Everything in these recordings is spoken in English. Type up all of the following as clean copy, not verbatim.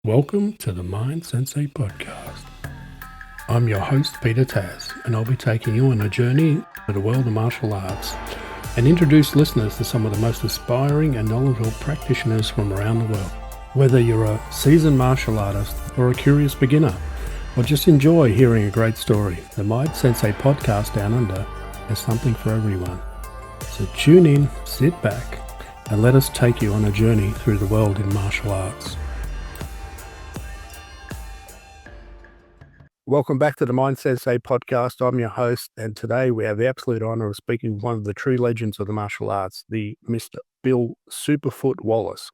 Welcome to the Mind Sensei Podcast. I'm your host, Peter Taz, and I'll be taking you on a journey to the world of martial arts and introduce listeners to some of the most inspiring and knowledgeable practitioners from around the world. Whether you're a seasoned martial artist or a curious beginner, or just enjoy hearing a great story, the Mind Sensei Podcast Down Under has something for everyone. So tune in, sit back, and let us take you on a journey through the world in martial arts. Welcome back to the Mind Sensei Podcast. I'm your host, and today we have the absolute honor of speaking with one of the true legends of the martial arts, the Mr. Bill Superfoot Wallace.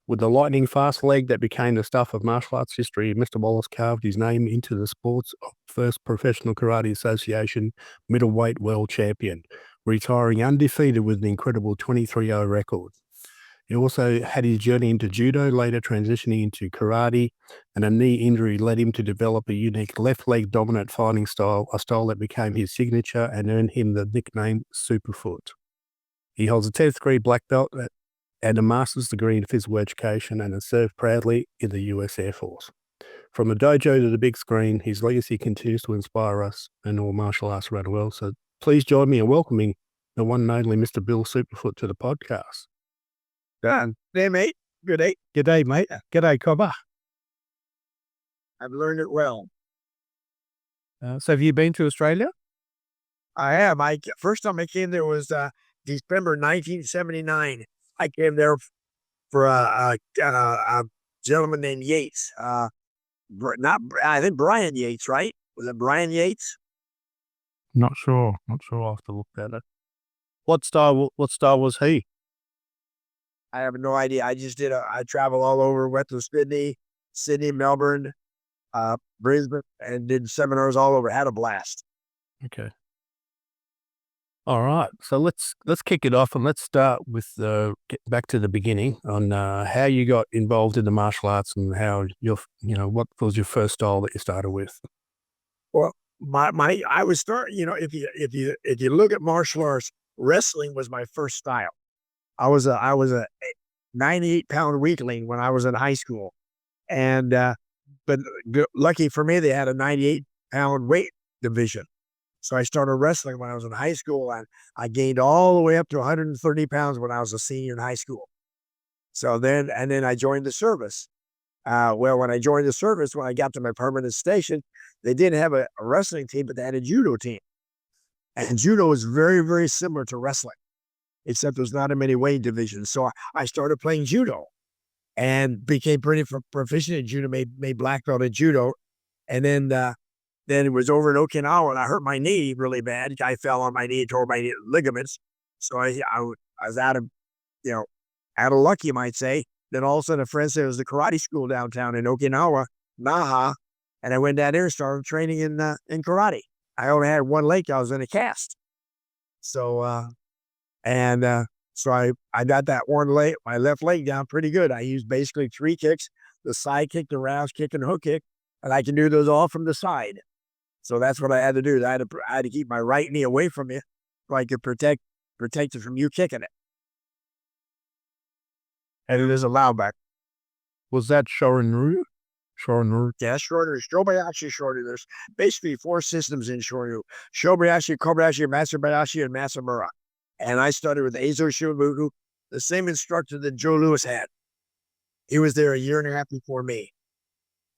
With the lightning-fast leg that became the stuff of martial arts history, Mr. Wallace carved his name into the sport's first professional karate association Middleweight World Champion, retiring undefeated with an incredible 23-0 record. He also had his journey into judo, later transitioning into karate, and a knee injury led him to develop a unique left leg dominant fighting style, a style that became his signature and earned him the nickname Superfoot. He holds a 10th degree black belt and a master's degree in physical education and has served proudly in the US Air Force. From the dojo to the big screen, his legacy continues to inspire us and all martial arts around the world. So please join me in welcoming the one and only Mr. Bill Superfoot to the podcast. Done. Hey, mate. Good day. G'day, mate. G'day, Cobber. I've learned it well. So have you been to Australia? I have. First time I came there was December 1979. I came there for a gentleman named Yates. I think Brian Yates, right? Was it Brian Yates? Not sure. I'll have to look at it. What style was he? I have no idea. I just I travel all over, went to Sydney, Melbourne, Brisbane, and did seminars all over. Had a blast. Okay. All right. So let's kick it off and let's start with get back to the beginning on how you got involved in the martial arts and how what was your first style that you started with? Well, I was if you look at martial arts, wrestling was my first style. I was a 98-pound weakling when I was in high school, and but lucky for me, they had a 98-pound weight division. So I started wrestling when I was in high school, and I gained all the way up to 130 pounds when I was a senior in high school. So then I joined the service. When I joined the service, when I got to my permanent station, they didn't have a wrestling team, but they had a judo team, and judo is very, very similar to wrestling, except there's not a many weight divisions. So I started playing judo and became pretty proficient in judo, made black belt in judo. And then it was over in Okinawa and I hurt my knee really bad. I fell on my knee, tore my ligaments. So I was out of luck, you might say. Then all of a sudden a friend said there was a karate school downtown in Okinawa, Naha. And I went down there and started training in karate. I only had one leg. I was in a cast. So, so I got that one leg, my left leg down pretty good. I used basically 3 kicks, the side kick, the round kick, and the hook kick, and I can do those all from the side. So that's what I had to do. I had to keep my right knee away from you so I could protect it from you kicking it. And it is a loud back. Was that Shorin? Yeah, Shorin. Shobayashi, Shorin. There's basically 4 systems in Shorin. Shobayashi, Kobayashi, Matsubayashi, and Masamura. And I started with Eizo Shimabuku, the same instructor that Joe Louis had. He was there a year and a half before me.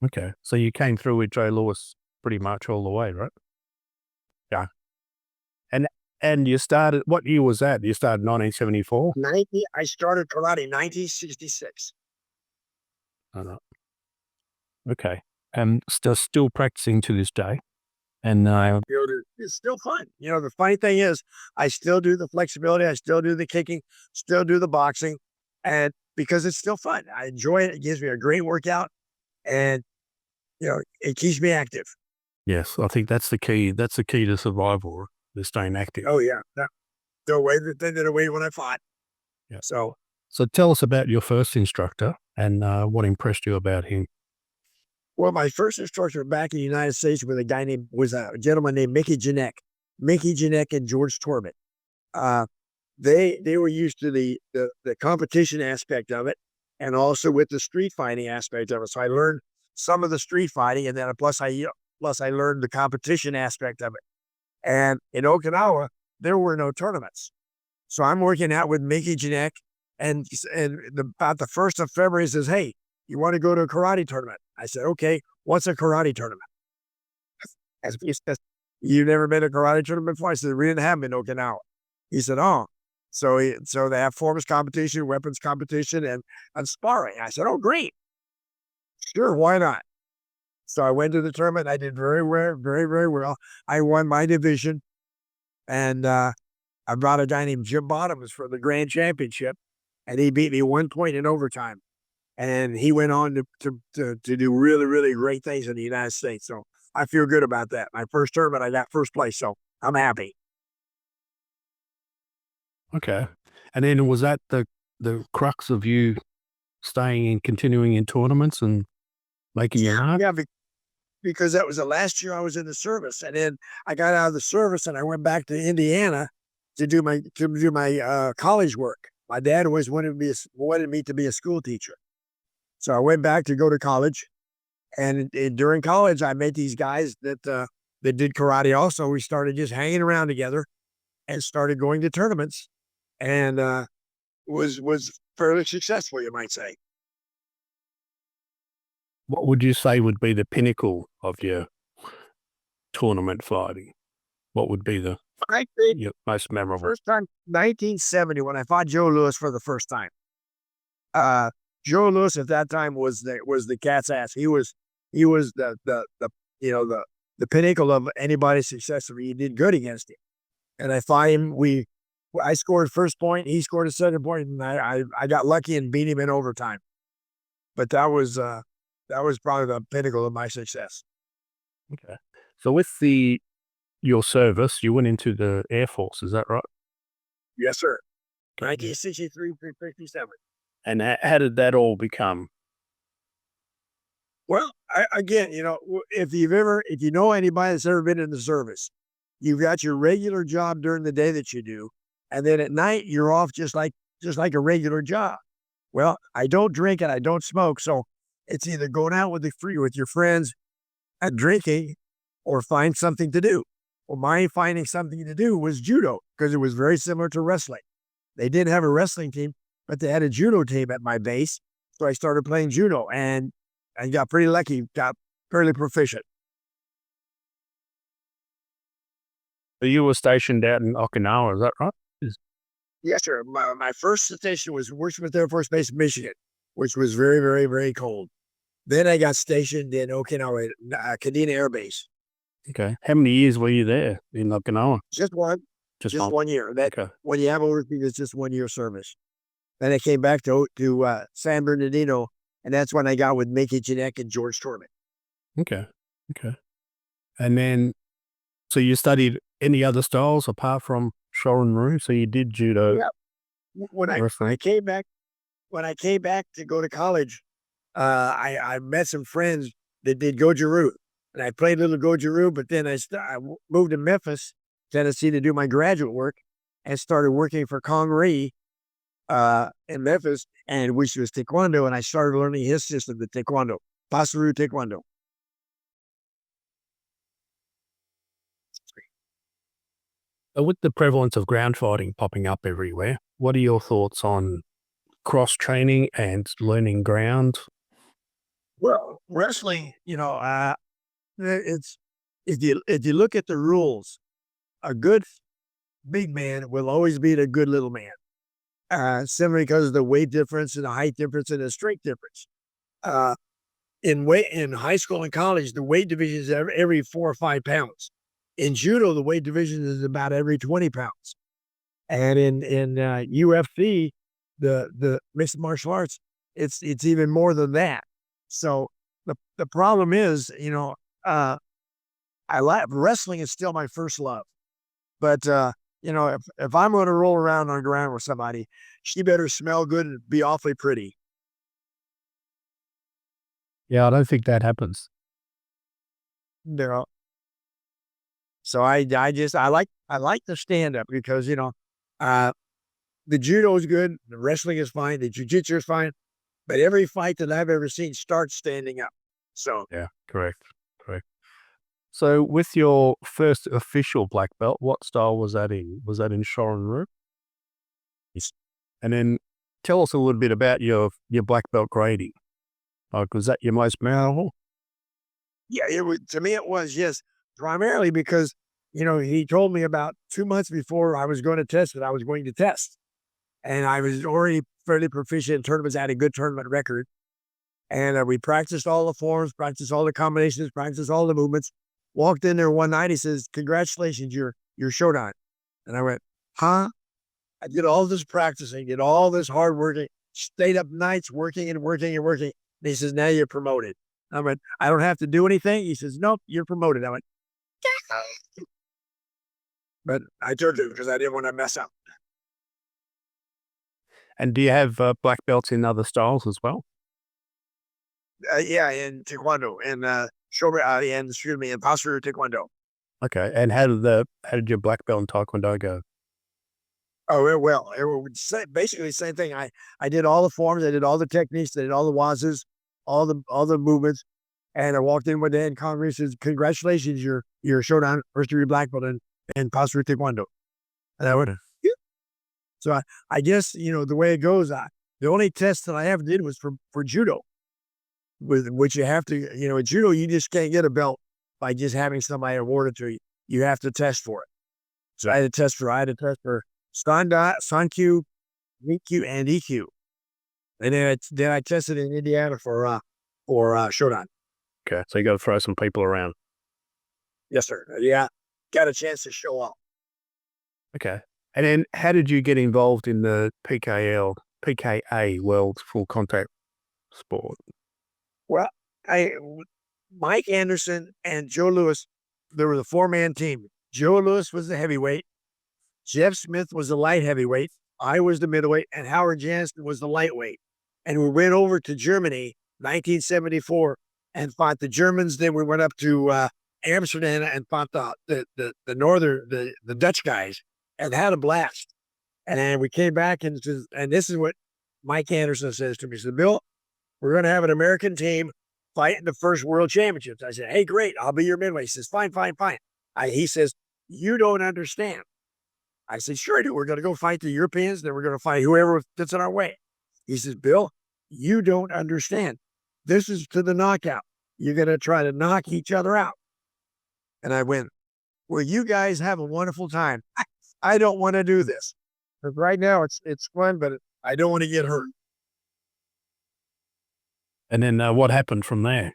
Okay. So you came through with Joe Louis pretty much all the way, right? Yeah. And you started, what year was that? You started 1974? I started karate in 1966. Okay. And still practicing to this day. And it's still fun. The funny thing is, I still do the flexibility, I still do the kicking, still do the boxing, and because it's still fun. I enjoy it. It gives me a great workout, and it keeps me active. Yes, I think that's the key. That's the key to survival, is staying active. Oh yeah, the way that they did away when I fought. Yeah. So tell us about your first instructor and what impressed you about him. Well, my first instructor back in the United States was a gentleman named Mickey Janek and George Torbett. They were used to the competition aspect of it, and also with the street fighting aspect of it. So I learned some of the street fighting, and then plus I learned the competition aspect of it. And in Okinawa, there were no tournaments. So I'm working out with Mickey Janek, and about the 1st of February, he says, "Hey, you want to go to a karate tournament?" I said, "Okay, what's a karate tournament?" As he says, "You've never been to a karate tournament before?" I said, "We didn't have them in Okinawa." He said, "Oh." So they have forms competition, weapons competition, and sparring. I said, "Oh, great. Sure, why not?" So I went to the tournament. I did very well, very, very well. I won my division, and I brought a guy named Jim Bottoms for the grand championship, and he beat me 1 point in overtime. And he went on to do really, really great things in the United States. So I feel good about that. My first tournament, I got first place, so I'm happy. Okay. And then was that the crux of you staying and continuing in tournaments and making your mark? Yeah, because that was the last year I was in the service, and then I got out of the service and I went back to Indiana to do my college work. My dad always wanted me to be a school teacher, so I went back to go to college. And during college, I met these guys that did karate. Also, we started just hanging around together and started going to tournaments, and was fairly successful, you might say. What would you say would be the pinnacle of your tournament fighting? What would be I think your most memorable? first time, 1970, when I fought Joe Louis for the first time. Joe Louis at that time was the cat's ass. He was the the pinnacle of anybody's success. He did good against him, and I fought him. I scored first point. He scored a second point, and I got lucky and beat him in overtime. But that was probably the pinnacle of my success. Okay. So with your service, you went into the Air Force, is that right? Yes, sir. Okay. 1963 through 57. And how did that all become? Well, again, if you know anybody that's ever been in the service, you've got your regular job during the day that you do, and then at night you're off just like a regular job. Well, I don't drink and I don't smoke, so it's either going out with your friends and drinking, or find something to do. Well, my finding something to do was judo, because it was very similar to wrestling. They didn't have a wrestling team, but they had a judo team at my base, so I started playing judo, and I got pretty lucky, got fairly proficient. So you were stationed out in Okinawa, is that right? Yes, sir. My first station was Wordsmith Air Force Base, Michigan, which was very, very, very cold. Then I got stationed in Okinawa, Kadena Air Base. Okay. How many years were you there in Okinawa? Just one. Just 1 year. Okay. When you have overseas, it's just 1 year service. Then I came back to San Bernardino, and that's when I got with Mickey Janek and George Torman. Okay. Okay. And then, so you studied any other styles apart from Shorin? So you did judo. Yeah. When I came back to go to college, I met some friends that did Goju-Ryu, and I played a little Goju-Ryu, but then I moved to Memphis, Tennessee to do my graduate work, and started working for Kong Ree in Memphis, and which was Taekwondo, and I started learning his system, the Taekwondo, Pasaru Taekwondo. With the prevalence of ground fighting popping up everywhere, what are your thoughts on cross training and learning ground? Well, wrestling, it's if you look at the rules, a good big man will always beat a good little man. Simply because of the weight difference and the height difference and the strength difference. In high school and college, the weight division is every 4 or 5 pounds. In judo, the weight division is about every 20 pounds. And in UFC, the mixed martial arts, it's even more than that. So the problem is, I like wrestling is still my first love, but if I'm going to roll around on the ground with somebody, she better smell good and be awfully pretty. Yeah, I don't think that happens. No. So I like the stand up because the judo is good, the wrestling is fine, the jiu-jitsu is fine, but every fight that I've ever seen starts standing up. So Yeah, correct. So with your first official black belt, what style was that in? Was that in Shorin? And then tell us a little bit about your black belt grading. Was that your most memorable? yeah, it was, to me, it was, yes, primarily because, he told me about 2 months before I was going to test that I was going to test. And I was already fairly proficient in tournaments. I had a good tournament record. And we practiced all the forms, practiced all the combinations, practiced all the movements. Walked in there one night. He says, "Congratulations, you're Shodan." And I went, "Huh?" I did all this practicing, did all this hard working, stayed up nights working and working and working. And he says, "Now you're promoted." I went, "I don't have to do anything." He says, "Nope, you're promoted." I went, "Yeah." But I turned it because I didn't want to mess up. And do you have black belts in other styles as well? Yeah, in Taekwondo and Shorin, and excuse me, in posture Taekwondo. Okay. And how did your black belt in Taekwondo go? Oh, it was basically the same thing. I did all the forms, I did all the techniques, I did all the wazas, all the movements, and I walked in with the head Congress says, "Congratulations, you're Shodan first degree black belt in posture Taekwondo." And I went, "Yeah." So I guess the way it goes, the only test that I ever did was for judo, with which you have to, in judo you just can't get a belt by just having somebody award it to you. You have to test for it. So I had to test for Standa, Sankyu, VQ, and EQ. And then I tested in Indiana for Shodan. Okay. So you got to throw some people around. Yes, sir. Yeah, got a chance to show up. Okay. And then how did you get involved in the PKA World Full Contact Sport? Well, Mike Anderson and Joe Lewis, there was a 4-man team. Joe Lewis was the heavyweight. Jeff Smith was the light heavyweight. I was the middleweight, and Howard Jansen was the lightweight. And we went over to Germany, 1974, and fought the Germans. Then we went up to Amsterdam and fought the Dutch guys, and had a blast. And then we came back, and this is what Mike Anderson says to me. He said, "Bill, we're going to have an American team fight in the first World Championships." I said, "Hey, great, I'll be your midweight." He says, "Fine, fine, fine." He says, "You don't understand." I said, "Sure I do. We're going to go fight the Europeans. Then we're going to fight whoever gets in our way." He says, "Bill, you don't understand. This is to the knockout. You're going to try to knock each other out." And I went, "Well, you guys have a wonderful time. I don't want to do this. But right now it's fun, but I don't want to get hurt." And then what happened from there?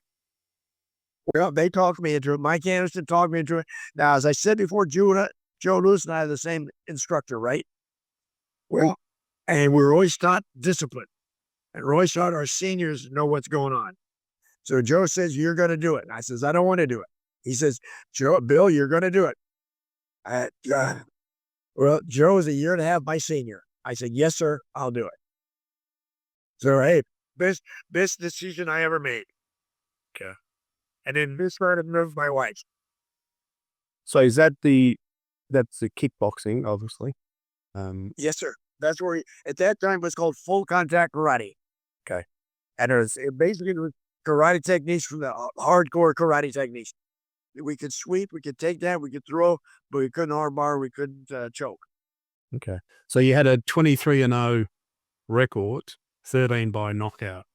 Well, they talked me into it. Mike Anderson talked me into it. Now, as I said before, Joe Lewis and I are the same instructor, right? Well, and we were always taught discipline. And we're always taught our seniors know what's going on. So Joe says, "You're going to do it." And I says, "I don't want to do it." He says, "Bill, you're going to do it." Well, Joe is a year and a half my senior. I said, "Yes, sir, I'll do it." So, hey, best decision I ever made. Okay. And then this started to move my wife. So is that's the kickboxing, obviously. Yes, sir. That's where at that time it was called full contact karate. Okay. And it basically was karate techniques from the hardcore karate techniques. We could sweep, we could take down, we could throw, but we couldn't armbar, we couldn't choke. Okay. So you had a 23-0 record, 13 by knockout.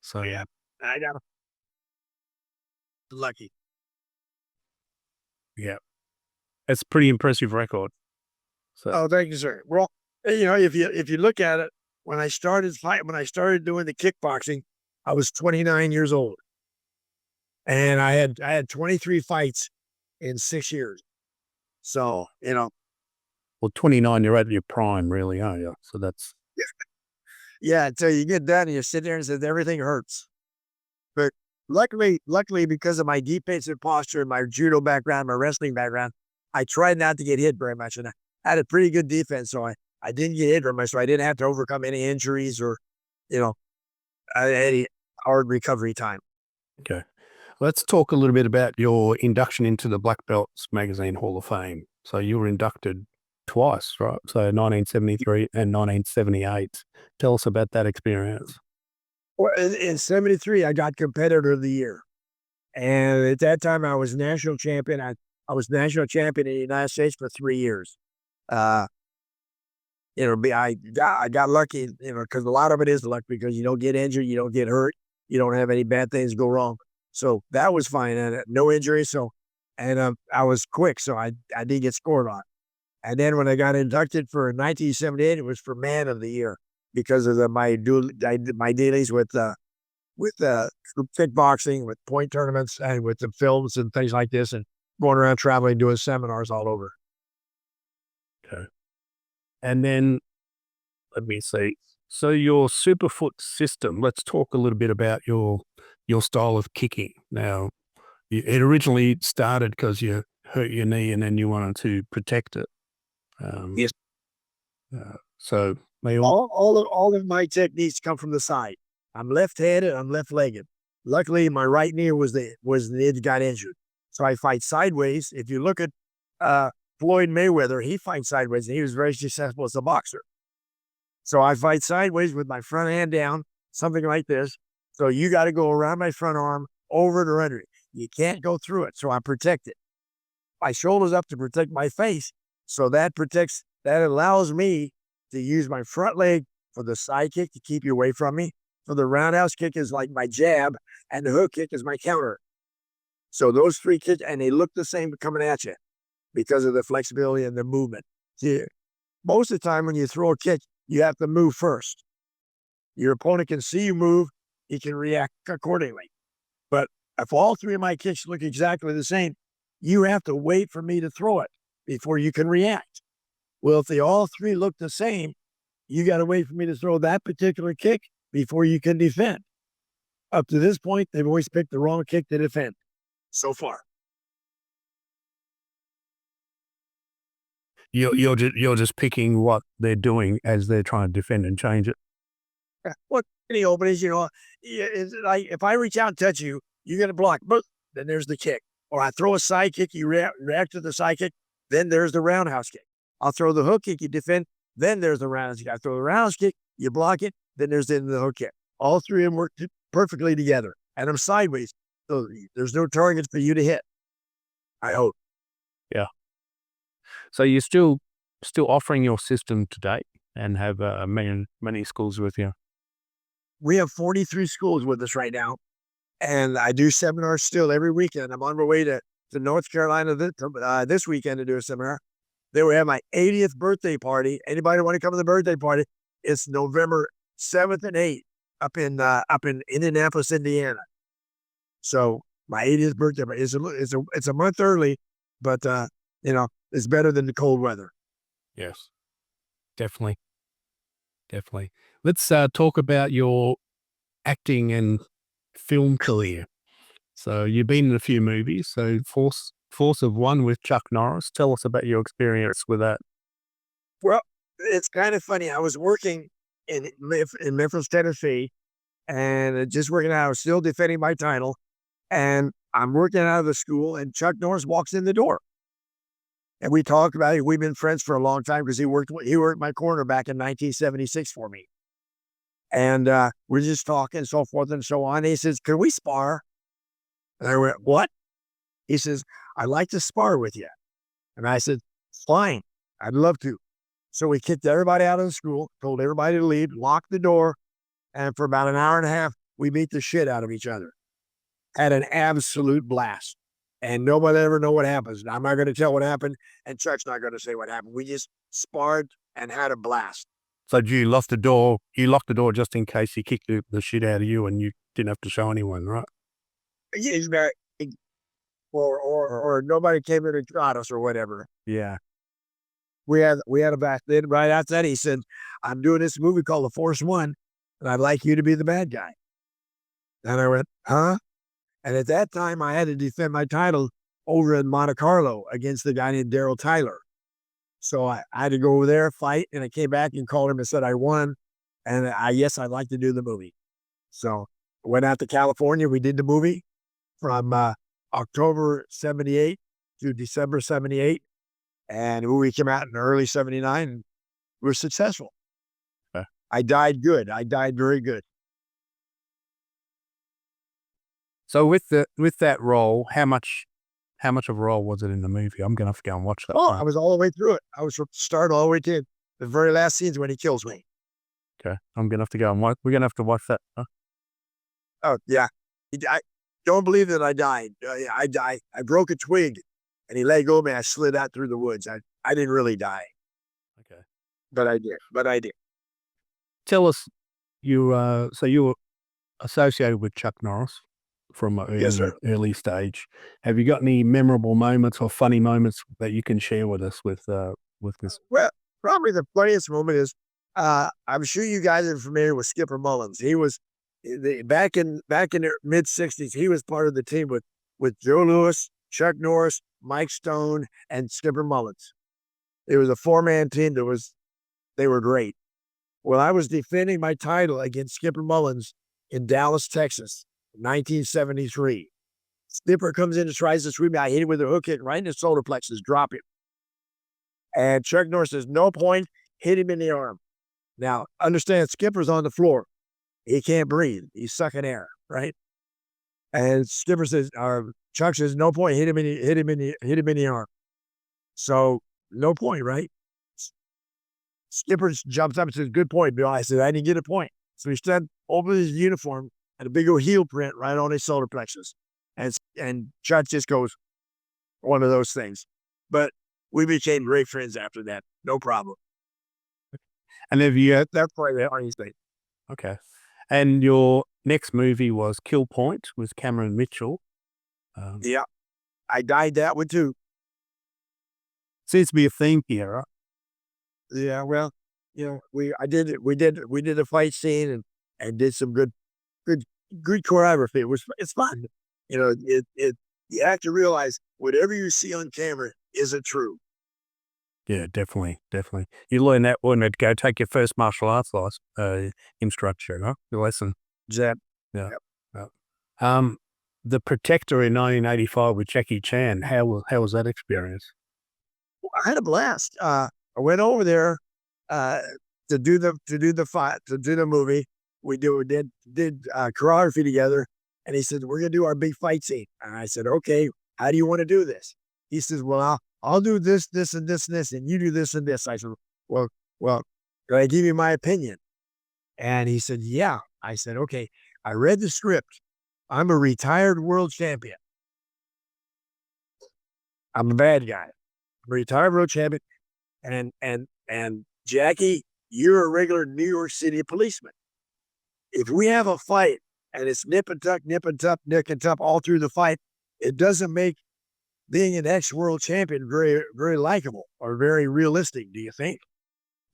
So Yeah, I got lucky. Yeah. It's a pretty impressive record. So Oh, thank you, sir. Well, if you look at it, when I started doing the kickboxing, I was 29 years old, and I had 23 fights in 6 years. So well, 29, you're at your prime, really, aren't you? So that's yeah. Until you get done, and you sit there and says everything hurts. But luckily, because of my defensive posture, my judo background, my wrestling background, I tried not to get hit very much, and I had a pretty good defense, so I didn't get hit very much, so I didn't have to overcome any injuries or, any hard recovery time. okay. Let's talk a little bit about your induction into the Black Belts Magazine Hall of Fame. So you were inducted twice, right? So 1973 and 1978. Tell us about that experience. Well, in 73, I got competitor of the year. And at that time, I was national champion. I was national champion in the United States for 3 years. Uh, I got lucky, because a lot of it is luck because you don't get injured, you don't get hurt, you don't have any bad things go wrong. So that was fine, and no injuries. So, and I was quick, so I did get scored on. And then when I got inducted for 1978, it was for Man of the Year because of my dealings with kickboxing, with point tournaments, and with the films and things like this, and going around traveling, doing seminars all over. Okay. And then let me see. So your Superfoot system, let's talk a little bit about your style of kicking. Now, it originally started because you hurt your knee and then you wanted to protect it. Yes. So may All of my techniques come from the side. I'm left-handed, I'm left-legged. Luckily, my right knee got injured. So I fight sideways. If you look at Floyd Mayweather, he fights sideways and he was very successful as a boxer. So I fight sideways with my front hand down, something like this. So you got to go around my front arm, over it or under it. You can't go through it. So I protect it. My shoulders up to protect my face. So that allows me to use my front leg for the side kick to keep you away from me. So the roundhouse kick is like my jab and the hook kick is my counter. So those three kicks, and they look the same coming at you because of the flexibility and the movement. See, most of the time when you throw a kick, you have to move first. Your opponent can see you move, he can react accordingly. But if all three of my kicks look exactly the same, you have to wait for me to throw it before you can react. Well, if they all three look the same, you got to wait for me to throw that particular kick before you can defend. Up to this point, they've always picked the wrong kick to defend so far. you're just picking what they're doing as they're trying to defend and change it. Look, any openings, it's like if I reach out and touch you, you're going to block, but then there's the kick. Or I throw a side kick, you react to the side kick, then there's the roundhouse kick. I'll throw the hook kick, you defend, then there's the roundhouse kick. I throw the roundhouse kick, you block it, then there's the hook kick. All three of them work perfectly together. And I'm sideways, so there's no target for you to hit. I hope. Yeah. So you're still offering your system today and have many schools with you. We have 43 schools with us right now. And I do seminars still every weekend. I'm on my way to North Carolina this weekend to do a seminar. Then we have my 80th birthday party. Anybody want to come to the birthday party? It's November 7th and 8th up in Indianapolis, Indiana. So my 80th birthday party it's a month early, but it's better than the cold weather. Yes, definitely. Let's talk about your acting and film career. So you've been in a few movies. So Force of One with Chuck Norris. Tell us about your experience with that. Well, it's kind of funny. I was working in Memphis, Tennessee, and just working out. I was still defending my title, and I'm working out of the school, and Chuck Norris walks in the door. And we talked about it. We've been friends for a long time because he worked my corner back in 1976 for me. And we're just talking, so forth and so on. He says, "Can we spar?" And I went, "What?" He says, "I'd like to spar with you." And I said, "Fine, I'd love to." So we kicked everybody out of the school, told everybody to leave, locked the door. And for about an hour and a half, we beat the shit out of each other. Had an absolute blast. And nobody ever know what happens. I'm not going to tell what happened, and Chuck's not going to say what happened. We just sparred and had a blast. So you locked the door. You locked the door just in case he kicked the shit out of you, and you didn't have to show anyone, right? Yeah, or nobody came in and got us or whatever. Yeah. We had a blast. Then right after that, he said, "I'm doing this movie called The Force One, and I'd like you to be the bad guy." And I went, "Huh?" And at that time, I had to defend my title over in Monte Carlo against the guy named Daryl Tyler. So I had to go over there, fight, and I came back and called him and said I won. And yes, I'd like to do the movie. So I went out to California. We did the movie from October 78 to December 78. And the movie came out in early 79, and we were successful. Okay. I died good. I died very good. So with that role, how much of a role was it in the movie? I'm gonna have to go and watch that. Oh, I was all the way through it. I was from the start all the way to the very last scenes when he kills me. Okay, I'm gonna have to go and watch. We're gonna have to watch that. Huh? Oh yeah, I don't believe that I died. I died. I broke a twig, and he let go of me. I slid out through the woods. I didn't really die. Okay, But I did. But I did. tell us, so you were associated with Chuck Norris from an Yes, sir. early stage. Have you got any memorable moments or funny moments that you can share with us with this? Well, probably the funniest moment is I'm sure you guys are familiar with Skipper Mullins. He was back in the mid '60s. He was part of the team with Joe Louis, Chuck Norris, Mike Stone, and Skipper Mullins. It was a 4-man team they were great. Well, I was defending my title against Skipper Mullins in Dallas, Texas, 1973. Skipper comes in and tries to sweep me. I hit him with a hook hit right in the solar plexus, drop him. And Chuck Norris says, no point, hit him in the arm. Now, understand, Skipper's on the floor. He can't breathe. He's sucking air, right? And Skipper says, Chuck says, no point, hit him in the arm. So, no point, right? Skipper jumps up and says, good point, Bill. I said, I didn't get a point. So he stood over his uniform and a big old heel print right on his solar plexus. And Chuck just goes, one of those things. But we became great friends after that. No problem. And have you? That's probably the only thing. Okay. And your next movie was Kill Point with Cameron Mitchell. Yeah. I died that one too. Seems to be a theme here, right? Yeah, well, we did a fight scene and did some good choreography. It's fun. You have to realize whatever you see on camera isn't true. Yeah, definitely. You learn that when you go take your first martial arts instructor, huh? Your lesson. Yeah. Yeah. Yeah. The Protector in 1985 with Jackie Chan. How was that experience? I had a blast. I went over there to do the movie. We did choreography together, and he said, we're gonna do our big fight scene. And I said, okay, how do you want to do this? He says, well, I'll do this, this, and this, and this, and you do this and this. I said, well, can I give you my opinion? And he said, yeah. I said, okay. I read the script. I'm a retired world champion. I'm a bad guy. I'm a retired world champion. And Jackie, you're a regular New York City policeman. If we have a fight and it's nip and tuck, nick and tuck all through the fight, it doesn't make being an ex-world champion very, very likable or very realistic, do you think?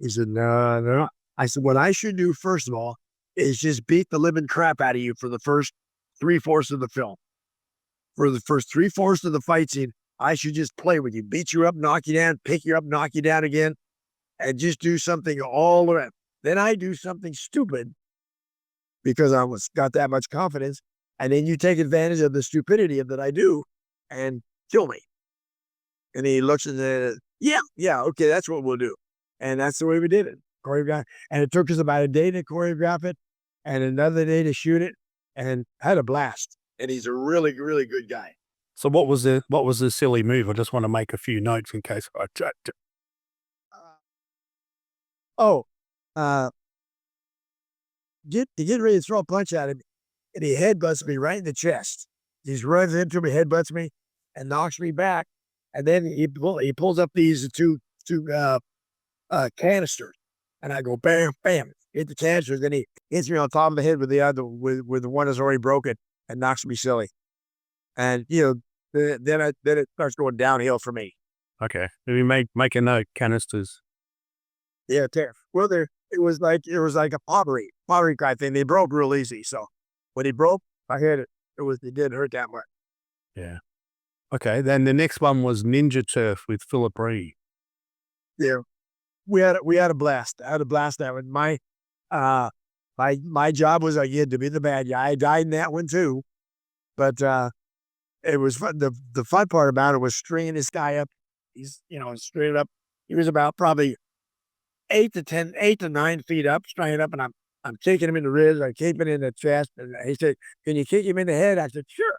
He said, no. I said, what I should do, first of all, is just beat the living crap out of you for the first 3/4 of the film. For the first 3/4 of the fight scene, I should just play with you, beat you up, knock you down, pick you up, knock you down again, and just do something all around. Then I do something stupid because I got that much confidence, and then you take advantage of the stupidity that I do and kill me. And he looks at the, yeah, okay, that's what we'll do. And that's the way we did it. Choreograph. And it took us about a day to choreograph it and another day to shoot it, and had a blast. And he's a really, really good guy. So what was the silly move? I just want to make a few notes in case I get ready to throw a punch at him, and he headbutts me right in the chest. He runs into me, headbutts me, and knocks me back. And then he pulls up these two canisters, and I go bam, bam, hit the canisters. Then he hits me on top of the head with the one that's already broken and knocks me silly. And then it starts going downhill for me. Okay, we make a note. Canisters. Yeah, terrible. Well, it was like a pottery kind of thing. They broke real easy. So when he broke, I hit it. It didn't hurt that much. Yeah. Okay. Then the next one was Ninja Turf with Philip Ree. Yeah, we had a blast. I had a blast that one. My job was again to be the bad guy. I died in that one too, but it was fun. The fun part about it was stringing this guy up. He's straight up. He was about probably 8 to 9 feet up, straight up, and I'm kicking him in the ribs. I kick him in the chest. And he said, "Can you kick him in the head?" I said, "Sure."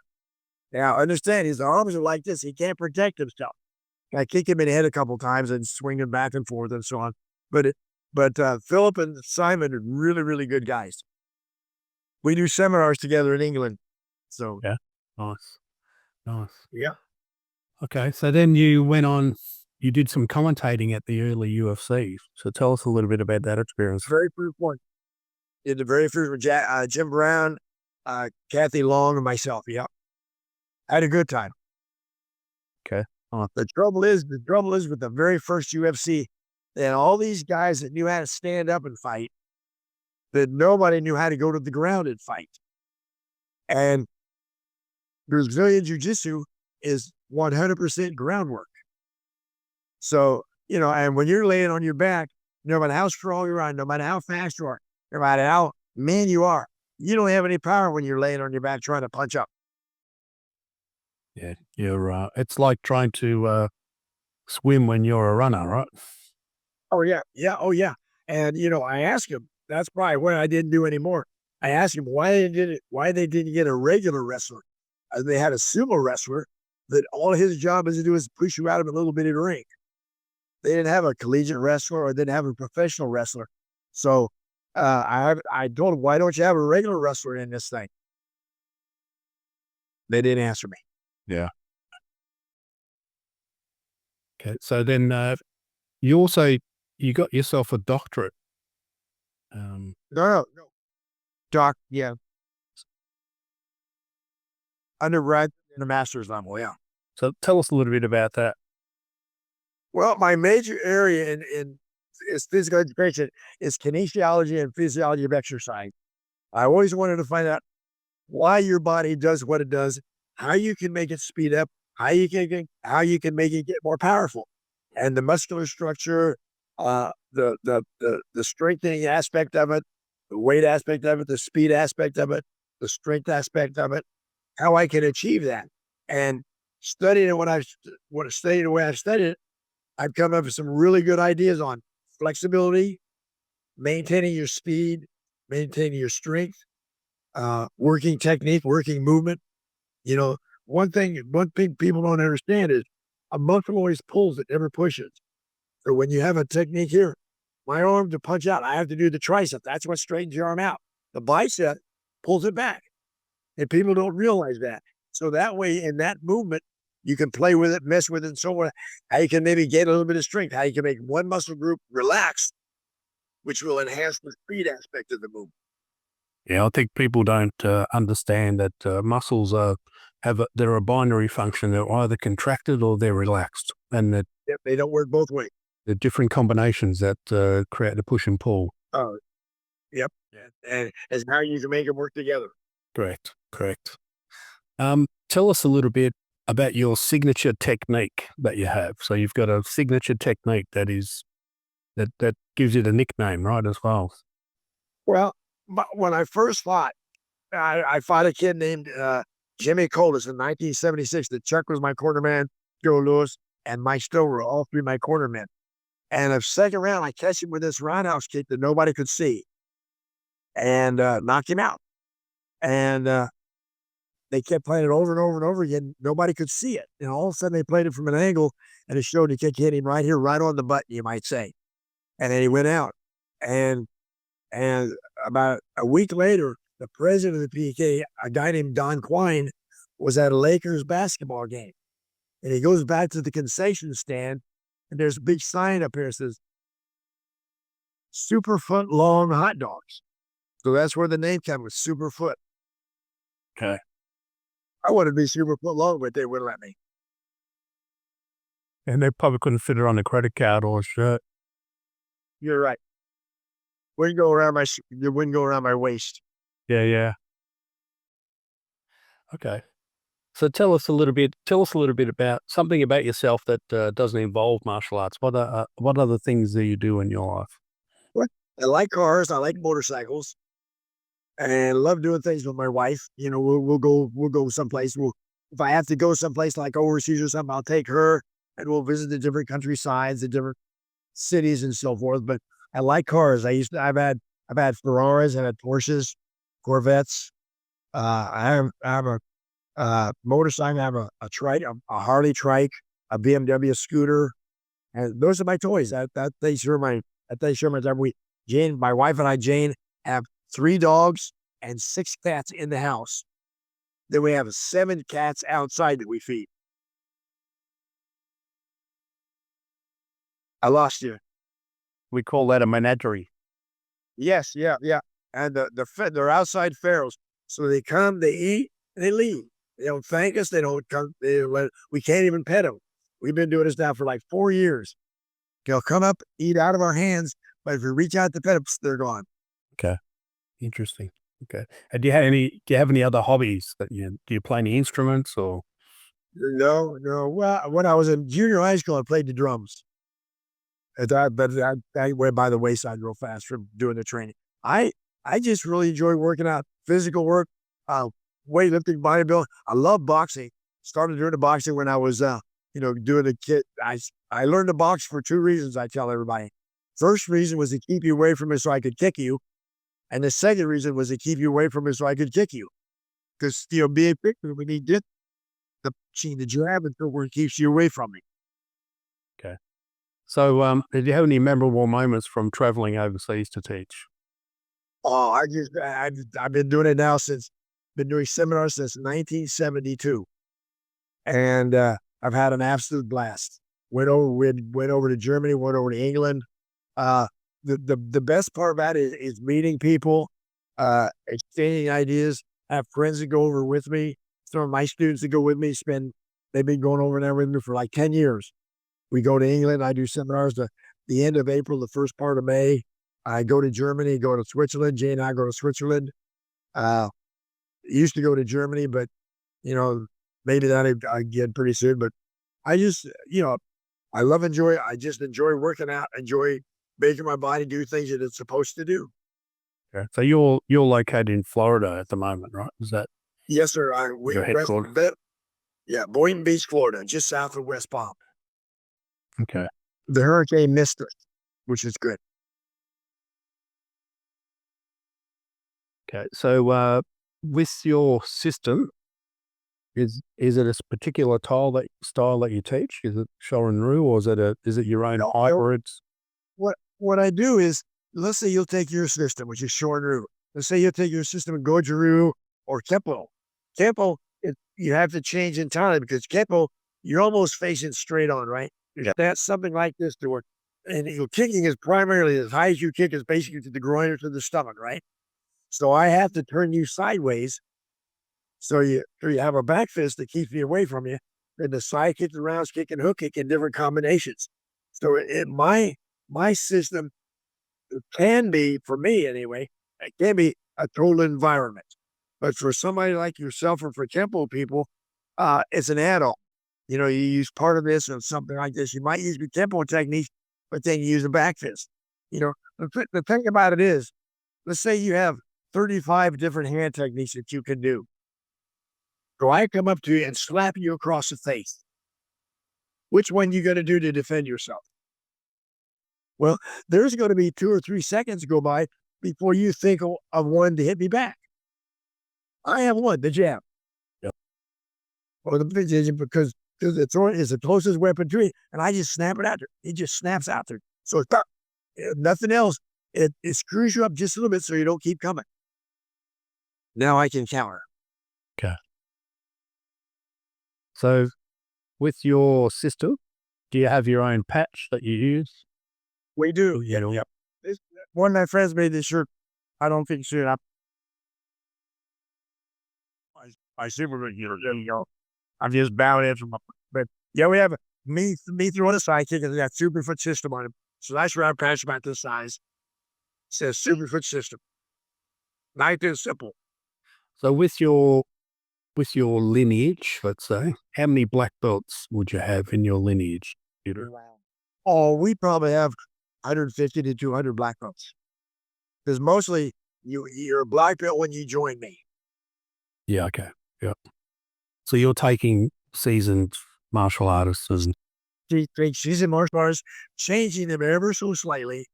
Now, understand, his arms are like this. He can't protect himself. I kick him in the head a couple of times and swing him back and forth and so on. But Philip and Simon are really, really good guys. We do seminars together in England. So Yeah. Nice. yeah, Okay. So then you went on, you did some commentating at the early UFC. So tell us a little bit about that experience. very first one. Did the very first with Jim Brown, Kathy Long, and myself. Yeah, had a good time. Okay. The trouble is with the very first UFC, and all these guys that knew how to stand up and fight, that nobody knew how to go to the ground and fight. And Brazilian Jiu-Jitsu is 100% groundwork. So, and when you're laying on your back, no matter how strong you are, no matter how fast you are, no matter how man you are, you don't have any power when you're laying on your back trying to punch up. Yeah. It's like trying to swim when you're a runner, right? Oh, yeah. Yeah. Oh, yeah. And, I asked him, that's probably why I didn't do anymore. I asked him why they didn't get a regular wrestler. They had a sumo wrestler that all his job is to do is push you out of a little bitty ring. They didn't have a collegiate wrestler or didn't have a professional wrestler. So I told him, why don't you have a regular wrestler in this thing? They didn't answer me. Yeah. Okay. So then you got yourself a doctorate. No. Doc, yeah. Undergrad and a master's level, yeah. So tell us a little bit about that. Well, my major area in is physical education is kinesiology and physiology of exercise. I always wanted to find out why your body does what it does, how you can make it speed up, how you can make it get more powerful, and the muscular structure, the strengthening aspect of it, the weight aspect of it, the speed aspect of it, the strength aspect of it, how I can achieve that. And studying the way I studied it, I've come up with some really good ideas on flexibility, maintaining your speed, maintaining your strength, working technique, working movement. One thing people don't understand is a muscle always pulls, it never pushes. So when you have a technique here, my arm to punch out, I have to do the tricep. That's what straightens your arm out. The bicep pulls it back. And people don't realize that. So that way, in that movement, you can play with it, mess with it, and so on. How you can maybe get a little bit of strength, how you can make one muscle group relax, which will enhance the speed aspect of the movement. Yeah, I think people don't understand that muscles they're a binary function. They're either contracted or they're relaxed, and that They don't work both ways. the different combinations that create the push and pull. Oh, yep. And as how you can make them work together. Correct. Tell us a little bit about your signature technique that you have. So you've got a signature technique that gives you the nickname, right, as well. Well, when I first fought, I fought a kid named Jimmy Colas in 1976. The Chuck was my cornerman, Joe Lewis, and Mike Stowe were all three my cornermen. And the second round, I catch him with this roundhouse kick that nobody could see and knocked him out. And they kept playing it over and over and over again. Nobody could see it. And all of a sudden, they played it from an angle, and it showed the kick hit him right here, right on the button, you might say. And then he went out. And about a week later, the president of the PK, a guy named Don Quine, was at a Lakers basketball game. And he goes back to the concession stand, and there's a big sign up here that says, Superfoot long hot dogs. So that's where the name came, was Superfoot. Okay. I wanted to be Superfoot long, but they wouldn't let me. And they probably couldn't fit it on a credit card or a shirt. You're right. Wouldn't go around my waist. Yeah. Okay. So tell us a little bit about something about yourself that doesn't involve martial arts. What other things do you do in your life? What? I like cars. I like motorcycles, and love doing things with my wife. We'll go someplace. If I have to go someplace like overseas or something, I'll take her, and we'll visit the different countrysides, the different cities, and so forth. But I like cars. I've had I've had Ferraris, I've had Porsches, Corvettes. I have a motorcycle. I have a trike, a Harley trike, a BMW scooter, and those are my toys. That they sure my time. Jane, my wife and I, Jane, have 3 dogs and 6 cats in the house. Then we have 7 cats outside that we feed. I lost you. We call that a menagerie. Yes, yeah. And they're outside ferals, so they come, they eat, and they leave. They don't thank us. They don't come. We can't even pet them. We've been doing this now for like 4 years. They'll come up, eat out of our hands, but if we reach out to pet them, they're gone. Okay, interesting. Okay, and do you have any other hobbies that do you play any instruments or? No. Well, when I was in junior high school, I played the drums. I went by the wayside real fast from doing the training. I just really enjoy working out, physical work, weightlifting, bodybuilding. I love boxing. Started doing the boxing when I was, doing the kid. I learned to box for 2 reasons. I tell everybody. First reason was to keep you away from me so I could kick you, and the second reason was to keep you away from me so I could kick you. Because being quick, we need the jab until where it keeps you away from me. Okay. So, did you have any memorable moments from traveling overseas to teach? Oh, I've been doing it now been doing seminars since 1972. And I've had an absolute blast. Went over to Germany, went over to England. The best part about it is meeting people, exchanging ideas. I have friends that go over with me. Some of my students that go with me they've been going over there with me for like 10 years. We go to England. I do seminars the end of April, the first part of May. I go to Germany, go to Switzerland. Jay and I go to Switzerland. Used to go to Germany, but maybe that I get pretty soon. But I just, I just enjoy working out, enjoy making my body do things that it's supposed to do. Okay. So you're located in Florida at the moment, right? Is that? Yes, sir. Your headquarters? Yeah, Boynton Beach, Florida, just south of West Palm. Okay. The hurricane missed us, which is good. Okay. So, with your system, is it a particular style that you teach? Is it Shorin Ryu, or is it your own hybrids? What I do is, let's say you'll take your system, which is Shorin Ryu. Let's say you'll take your system and Goju Ryu or Kempo. Kempo, you have to change entirely because Kempo, you're almost facing straight on, right? Yeah. That's something like this to work. And your kicking is primarily as high as you kick is basically to the groin or to the stomach, right? So I have to turn you sideways. So you have a back fist that keeps me away from you. And the side kick, the rounds kick, and hook kick in different combinations. So my system can be, for me anyway, it can be a total environment. But for somebody like yourself or for Kempo people, it's an add-on. You use part of this or something like this. You might use the Kempo technique, but then you use a back fist. The thing about it is, let's say you have 35 different hand techniques that you can do. So I come up to you and slap you across the face. Which one you going to do to defend yourself? Well, there's going to be 2 or 3 seconds go by before you think of one to hit me back. I have one, the jab. Yep. Or because the throw is the closest weapon to it, and I just snap it out there. It just snaps out there. So it's nothing else. It screws you up just a little bit so you don't keep coming. Now I can counter. Okay. So, with your system, do you have your own patch that you use? We do. Yeah. Yep. One of my friends made this shirt. I don't think so. I super here. There you go. I'm just bowing in from my, but yeah, we have me throwing a sidekick and got Superfoot system on him. So nice round patch about this size. It says Superfoot system. Nice and simple. So with your lineage, let's say, how many black belts would you have in your lineage, Peter? Oh, we probably have 150 to 200 black belts. Because mostly you're a black belt when you join me. Yeah. Okay. Yeah. So you're taking seasoned martial artists and seasoned martial artists, changing them ever so slightly,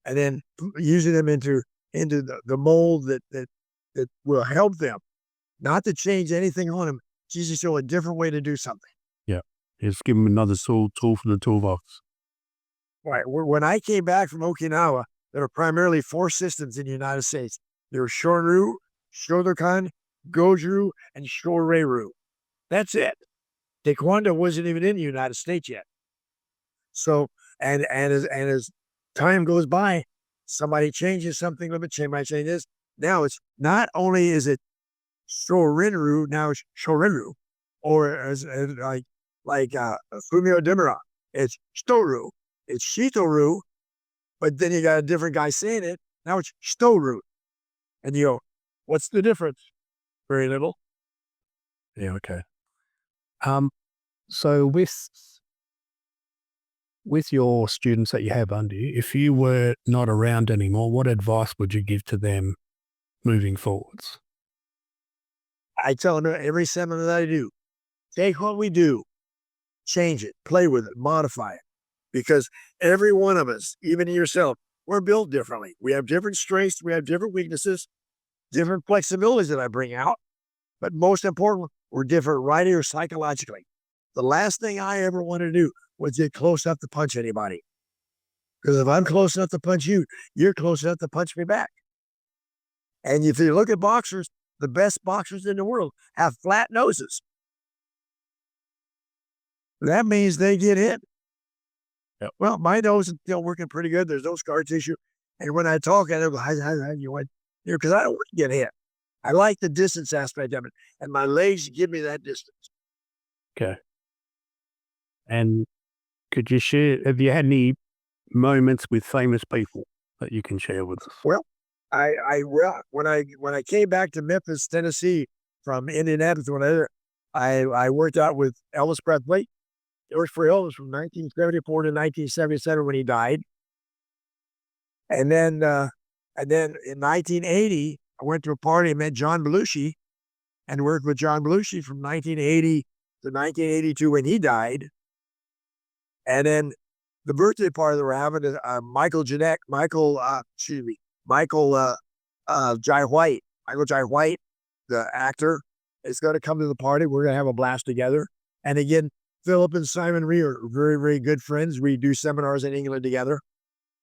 and then using them into the mold that will help them, not to change anything on them, just to show a different way to do something. Yeah. Just give them another tool for the toolbox. Right. When I came back from Okinawa, there were primarily 4 systems in the United States. There were Shorin, Shodokan, Goju, and Shoreiru. That's it. Taekwondo wasn't even in the United States yet. So, and as time goes by, somebody changes something, somebody changes this. Now it's not only is it Shorinru, now it's Shorinru, or as like Fumio Demura, it's Shitoru, it's Shitoru, but then you got a different guy saying it. Now it's Shitoru, and you go, what's the difference? Very little. Yeah. Okay. So with your students that you have under you, if you were not around anymore, what advice would you give to them moving forwards? I tell them every seminar that I do, take what we do, change it, play with it, modify it. Because every one of us, even yourself, we're built differently. We have different strengths, we have different weaknesses, different flexibilities that I bring out. But most important, we're different right here psychologically. The last thing I ever wanted to do was get close enough to punch anybody. Because if I'm close enough to punch you, you're close enough to punch me back. And if you look at boxers, the best boxers in the world have flat noses. That means they get hit. Yep. Well, my nose is still working pretty good. There's no scar tissue. And when I talk, I go, you went, because I don't want to get hit. I like the distance aspect of it. And my legs give me that distance. Okay. And could you share, have you had any moments with famous people that you can share with us? Well, when I came back to Memphis, Tennessee from Indianapolis, I worked out with Elvis Presley. I worked for Elvis from 1974 to 1977 when he died. And then in 1980, I went to a party and met John Belushi and worked with John Belushi from 1980 to 1982 when he died. And then the birthday party that we're having is Michael Jai White, the actor, is going to come to the party. We're going to have a blast together. And again, Philip and Simon Rhee are very, very good friends. We do seminars in England together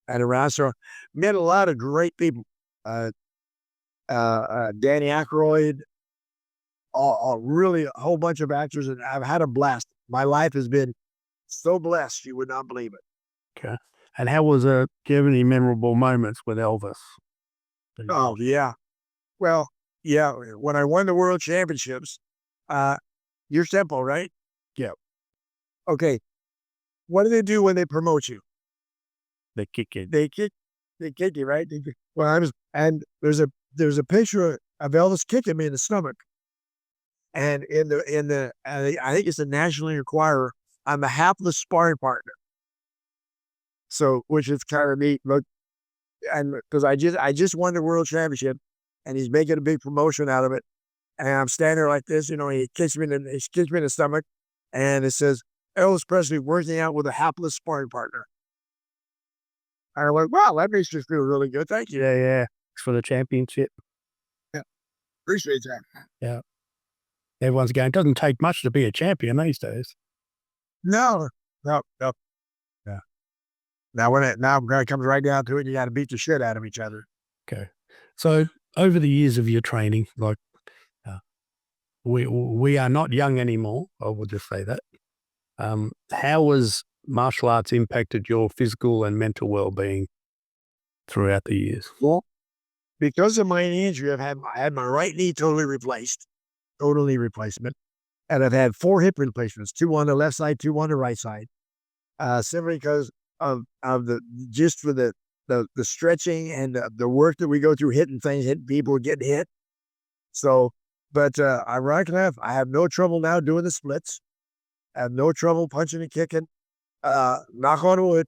and around. So met a lot of great people. Danny Aykroyd, really a whole bunch of actors, and I've had a blast. My life has been so blessed, you would not believe it. Okay. And how was do you have any memorable moments with Elvis? Oh, yeah. Well, yeah. When I won the world championships, you're simple, right? Yeah. Okay. What do they do when they promote you? They kick you. They kick you, right? And there's a picture of Elvis kicking me in the stomach. And I think it's the National Enquirer, I'm a hapless sparring partner. So, which is kind of neat. Look, and because I just won the world championship, and he's making a big promotion out of it, and I'm standing there like this, he kicks me in the stomach, and it says Elvis Presley working out with a hapless sparring partner. And I'm like, wow, that makes me feel really good. Thank you. Yeah. For the championship. Yeah. Appreciate that. Yeah. Everyone's going, it doesn't take much to be a champion these days. No. Yeah. Now when it comes right down to it, you got to beat the shit out of each other. Okay. So over the years of your training, like we are not young anymore. I will just say that. How has martial arts impacted your physical and mental well-being throughout the years? Well, because of my injury, I had my right knee totally replacement, and I've had 4 hip replacements, 2 on the left side, 2 on the right side. Simply because of the stretching and the work that we go through, hitting people, getting hit. So, but ironically enough, I have no trouble now doing the splits. I have no trouble punching and kicking. Knock on wood,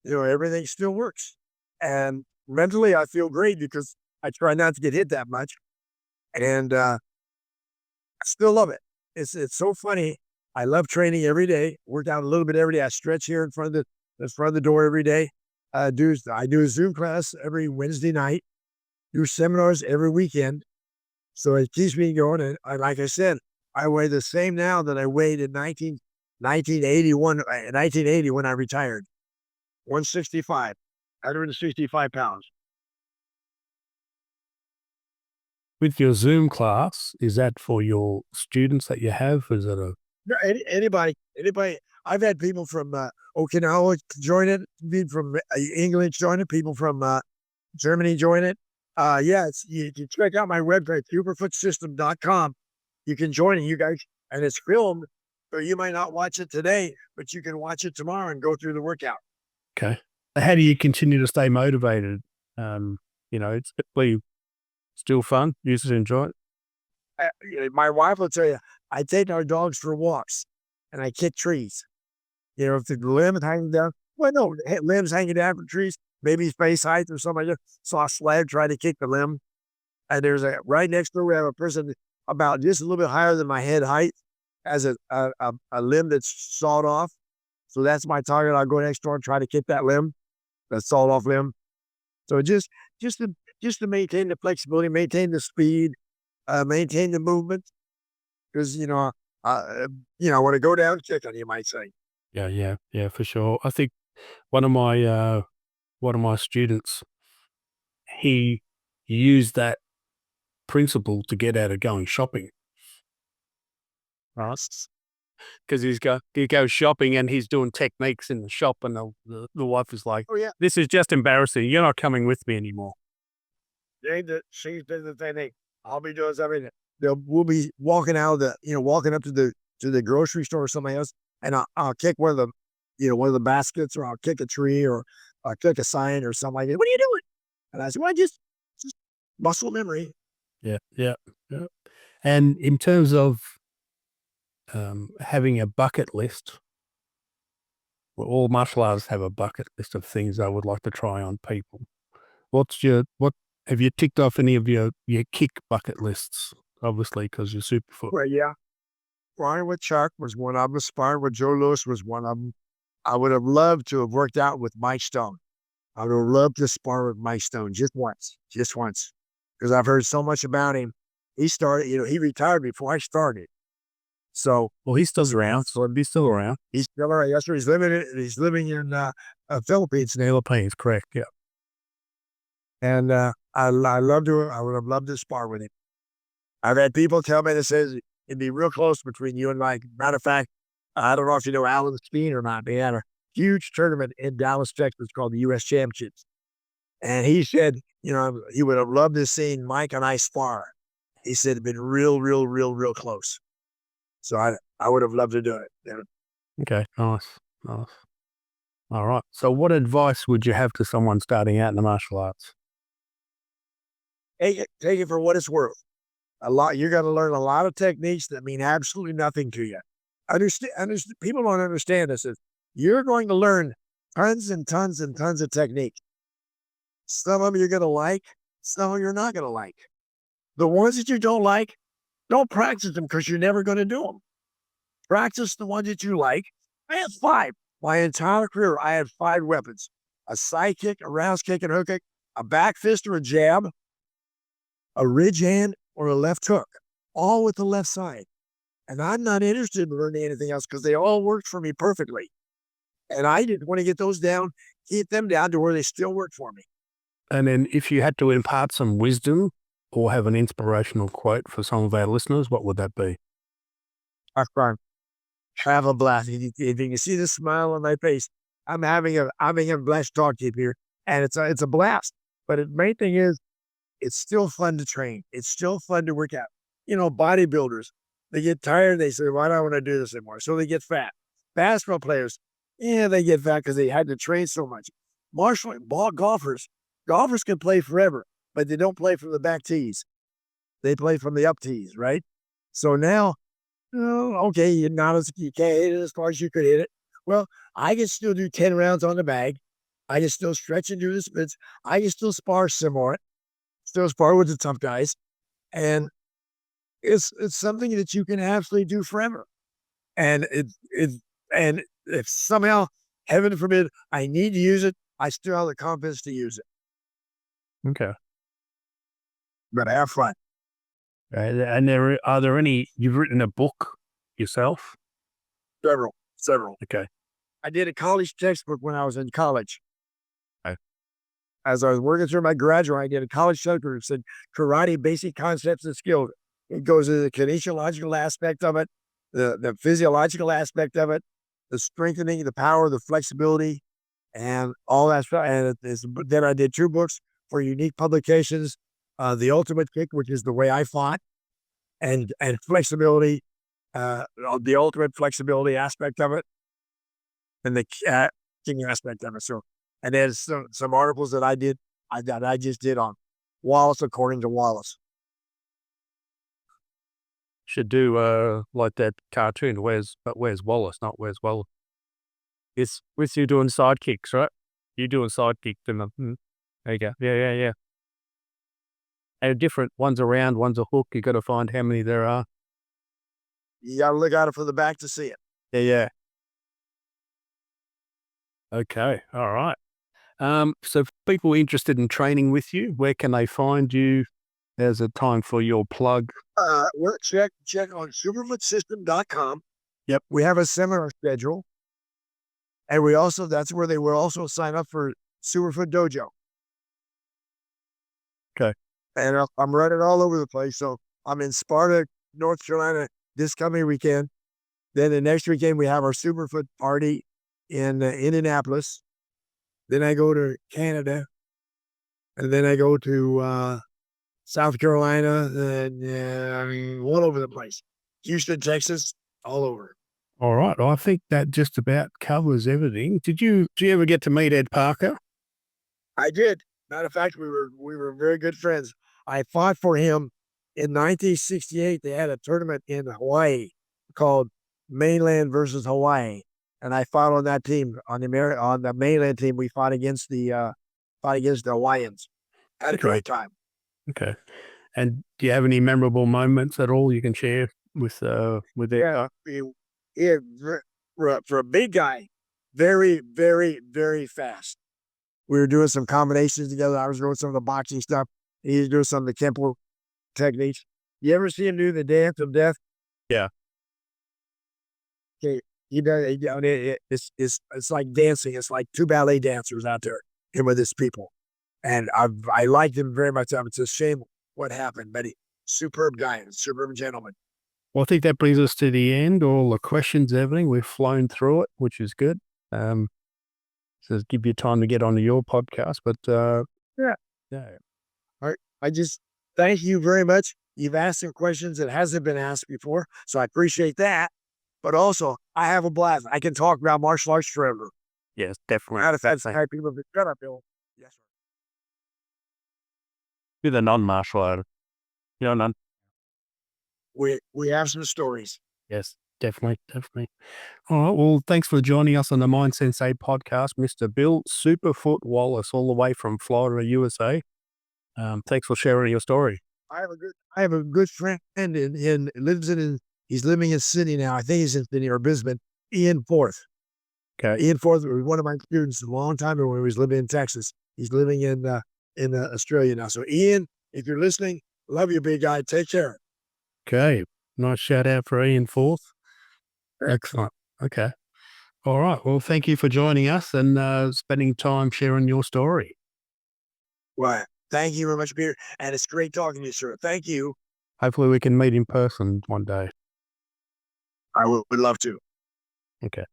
everything still works. And mentally, I feel great because I try not to get hit that much. And I still love it. It's so funny. I love training every day. Work out a little bit every day. I stretch here in front of the door every day. I do a Zoom class every Wednesday night, do seminars every weekend. So it keeps me going. And like I said, I weigh the same now that I weighed in 1980 when I retired. 165, 165 pounds. With your Zoom class, is that for your students that you have? Is it a No, anybody. I've had people from Okinawa join it, people from England join it, people from Germany join it. You can check out my website, superfootsystem.com. You can join it, you guys, and it's filmed, so you might not watch it today, but you can watch it tomorrow and go through the workout. okay? How do you continue to stay motivated? It's definitely still fun. You used to enjoy it. My wife will tell you, I take our dogs for walks, and I kick trees. If the limb is hanging down, limbs hanging down from trees, maybe face height or something like that. So I slab, try to kick the limb. And there's right next door, we have a person about just a little bit higher than my head height, has a limb that's sawed off. So that's my target. I'll go next door and try to kick that limb, that sawed off limb. So just to maintain the flexibility, maintain the speed, maintain the movement. Because, I want to go down kicking, you might say. Yeah, for sure. I think one of my students, he used that principle to get out of going shopping. Because he goes shopping and he's doing techniques in the shop, and the wife is like, Oh yeah, "This is just embarrassing. You're not coming with me anymore." she's doing the same thing. I'll be doing something. We'll be walking out of walking up to the grocery store or something else, and I'll kick one of the baskets, or I'll kick a tree, or I'll kick a sign or something like that. What are you doing? And I said, well, just muscle memory. Yeah. And in terms of having a bucket list, well, all martial artists have a bucket list of things they would like to try on people. What have you ticked off any of your kick bucket lists? Obviously, because you're Superfoot. Well, yeah. Sparring with Chuck was one of them. Sparring with Joe Lewis was one of them. I would have loved to have worked out with Mike Stone. I would have loved to spar with Mike Stone just once, because I've heard so much about him. He started, he retired before I started. So, well, he's still around. So he's still around. He's still around. Yes, sir. He's living in Philippines. In the Philippines, correct? Yeah. And I would have loved to spar with him. I've had people tell me that says it'd be real close between you and Mike. Matter of fact, I don't know if you know Alan Speen or not. They had a huge tournament in Dallas, Texas called the U.S. Championships. And he said, he would have loved to see Mike and I spar. He said it'd been real, real, real, real close. So I would have loved to do it. Okay, nice. All right. So what advice would you have to someone starting out in the martial arts? Take it for what it's worth. You're going to learn a lot of techniques that mean absolutely nothing to you. Understand, people don't understand this. You're going to learn tons and tons and tons of techniques. Some of them you're going to like, some of them you're not going to like. The ones that you don't like, don't practice them, because you're never going to do them. Practice the ones that you like. I had 5. My entire career, I had 5 weapons: a side kick, a round kick, and hook kick, a back fist or a jab, a ridge hand, or a left hook, all with the left side. And I'm not interested in learning anything else, because they all worked for me perfectly. And I didn't want to get those down, keep them down to where they still work for me. And then if you had to impart some wisdom or have an inspirational quote for some of our listeners, what would that be? Have a blast. If you can see the smile on my face, I'm having a blast talking to you here, and it's a blast. But the main thing is, it's still fun to train. It's still fun to work out. Bodybuilders, they get tired. They say, "Why do I want to do this anymore?" So they get fat. Basketball players, they get fat because they had to train so much. Golfers can play forever, but they don't play from the back tees. They play from the up tees, right? So now, okay, you can't hit it as far as you could hit it. Well, I can still do 10 rounds on the bag. I can still stretch and do the splits. I can still spar some more. Still spar with the tough guys. And it's something that you can absolutely do forever. And if somehow, heaven forbid, I need to use it, I still have the confidence to use it. Okay. But have fun. And are there any, you've written a book yourself? Several. Okay. I did a college textbook when I was in college. Okay. As I was working through my graduate, I did a college textbook that said karate basic concepts and skills. It goes to the kinesiological aspect of it, the physiological aspect of it, the strengthening, the power, the flexibility, and all that stuff. And then I did 2 books for unique publications, The Ultimate Kick, which is the way I fought, and flexibility, the ultimate flexibility aspect of it, and the kicking aspect of it. So, and there's some articles that I just did on Wallace according to Wallace. Should do like that cartoon, where's Wallace, not where's Wallace. It's with you doing sidekicks, right? You doing sidekicks and there you go. Yeah. And different, one's a round, one's a hook. You got to find how many there are. You got to look at it from the back to see it. Yeah. Okay. All right. So for people interested in training with you, where can they find you? There's a time for your plug. Check on superfootsystem.com. Yep. We have a seminar schedule. And that's where they will also sign up for Superfoot Dojo. Okay. And I'm running all over the place. So I'm in Sparta, North Carolina this coming weekend. Then the next weekend, we have our Superfoot party in Indianapolis. Then I go to Canada. And then I go to South Carolina, and all over the place. Houston, Texas, all over. All right. Well, I think that just about covers everything. Did you ever get to meet Ed Parker? I did. Matter of fact, we were very good friends. I fought for him in 1968. They had a tournament in Hawaii called Mainland versus Hawaii, and I fought on that team. On the mainland team, we fought against the Hawaiians. Had a great time. Okay. And do you have any memorable moments at all you can share with Ed? Yeah, for a big guy, very, very, very fast. We were doing some combinations together. I was doing some of the boxing stuff. He was doing some of the Kempo techniques. You ever see him do the dance of death? Yeah. Okay, he does. It's like dancing. It's like 2 ballet dancers out there, him with his people. And I liked him very much. It's a shame what happened, but superb guy, superb gentleman. Well, I think that brings us to the end. All the questions, everything. We've flown through it, which is good. So give you time to get onto your podcast. But yeah. All right. I just thank you very much. You've asked some questions that hasn't been asked before, so I appreciate that. But also, I have a blast. I can talk about martial arts forever. Yes, definitely. That's how people have been Bill. Yes, sir. With a non-martial art. You know, none. We have some stories. Yes, definitely. All right. Well, thanks for joining us on the Mind Sensei podcast, Mr. Bill Superfoot Wallace, all the way from Florida, USA. Thanks for sharing your story. I have a good friend he's living in Sydney now. I think he's in Sydney or Brisbane. Ian Forth. Okay. Ian Forth was one of my students a long time ago when he was living in Texas. He's living in Australia now. So Ian, if you're listening, love you, big guy. Take care. Okay. Nice shout out for Ian Forth. Excellent. Okay. All right. Well, thank you for joining us and spending time sharing your story. Well, thank you very much, Peter. And it's great talking to you, sir. Thank you. Hopefully we can meet in person one day. I would love to. Okay.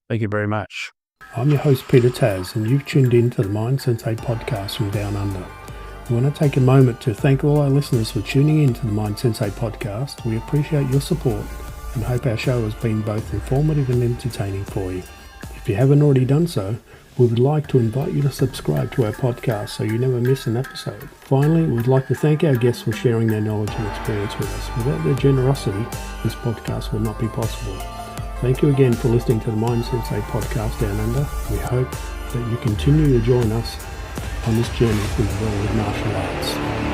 Thank you very much. I'm your host, Peter Taz, and you've tuned in to the Mind Sensei Podcast from Down Under. We want to take a moment to thank all our listeners for tuning in to the Mind Sensei Podcast. We appreciate your support and hope our show has been both informative and entertaining for you. If you haven't already done so, we would like to invite you to subscribe to our podcast so you never miss an episode. Finally, we'd like to thank our guests for sharing their knowledge and experience with us. Without their generosity, this podcast would not be possible. Thank you again for listening to the Mind Sensei Podcast Down Under. We hope that you continue to join us on this journey through the world of martial arts.